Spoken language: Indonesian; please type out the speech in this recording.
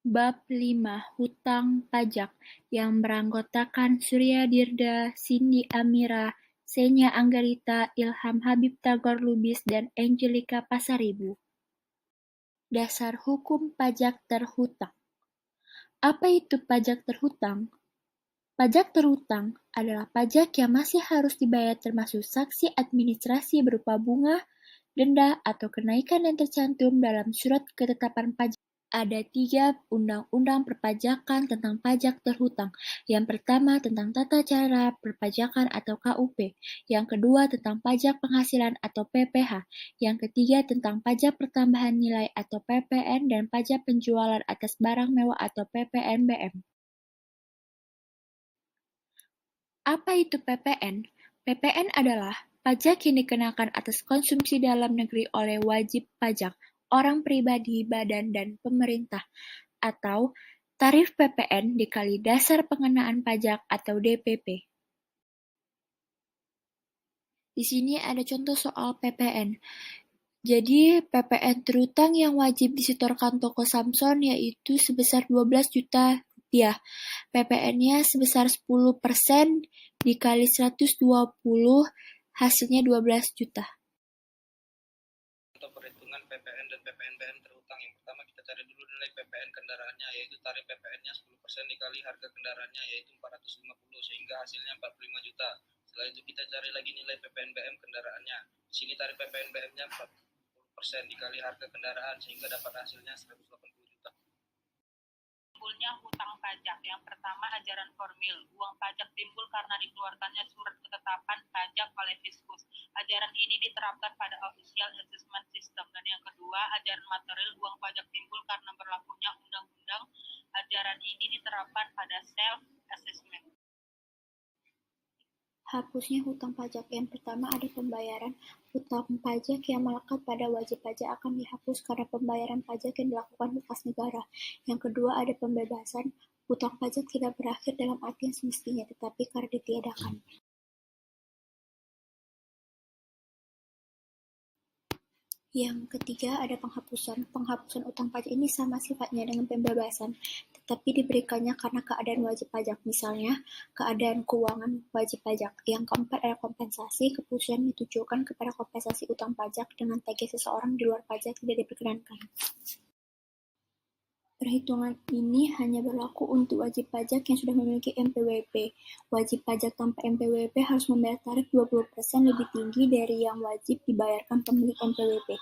Bab 5 Hutang Pajak yang beranggotakan Surya Dirda, Cindy Amira, Senya Anggarita, Ilham Habib Tagor Lubis, dan Angelika Pasaribu. Dasar Hukum Pajak Terhutang. Apa itu pajak terhutang? Pajak terhutang adalah pajak yang masih harus dibayar termasuk sanksi administrasi berupa bunga, denda, atau kenaikan yang tercantum dalam surat ketetapan pajak. Ada 3 undang-undang perpajakan tentang pajak terhutang. Yang pertama tentang tata cara perpajakan atau KUP. Yang kedua tentang pajak penghasilan atau PPH. Yang ketiga tentang pajak pertambahan nilai atau PPN dan pajak penjualan atas barang mewah atau PPNBM. Apa itu PPN? PPN adalah pajak yang dikenakan atas konsumsi dalam negeri oleh wajib pajak, orang pribadi, badan, dan pemerintah, atau tarif PPN dikali dasar pengenaan pajak atau DPP. Di sini ada contoh soal PPN. Jadi, PPN terutang yang wajib disetorkan toko Samson yaitu sebesar 12 juta rupiah. PPN-nya sebesar 10% dikali 120, hasilnya 12 juta. Untuk perhitungan PPN dan PPNBM terhutang, yang pertama kita cari dulu nilai PPN kendaraannya, yaitu tarif PPN-nya 10% dikali harga kendaraannya, yaitu 450, sehingga hasilnya 45 juta. Setelah itu kita cari lagi nilai PPNBM kendaraannya. Di sini tarif PPNBM-nya 40% dikali harga kendaraan, sehingga dapat hasilnya 180 juta. Timbulnya hutang pajak. Yang pertama, ajaran formil. Uang pajak timbul karena dikeluarkannya surat ketetapan pajak oleh Fiskus. Ajaran ini diterapkan pada Official Assessment System. Dan yang kedua, ajaran material. Uang pajak timbul karena berlakunya undang-undang. Ajaran ini diterapkan pada self-assessment. Hapusnya hutang pajak. Yang pertama ada pembayaran. Hutang pajak yang melekat pada wajib pajak akan dihapus karena pembayaran pajak yang dilakukan di kas negara. Yang kedua ada pembebasan. Hutang pajak tidak berakhir dalam arti yang semestinya, tetapi karena ditiadakan. Yang ketiga ada penghapusan. Penghapusan utang pajak ini sama sifatnya dengan pembebasan, tetapi diberikannya karena keadaan wajib pajak, misalnya keadaan keuangan wajib pajak. Yang keempat ada kompensasi. Keputusan ditujukan kepada kompensasi utang pajak dengan tagih seseorang di luar pajak tidak diperkenankan. Perhitungan ini hanya berlaku untuk wajib pajak yang sudah memiliki NPWP. Wajib pajak tanpa NPWP harus membayar tarif 20% lebih tinggi dari yang wajib dibayarkan pemilik NPWP.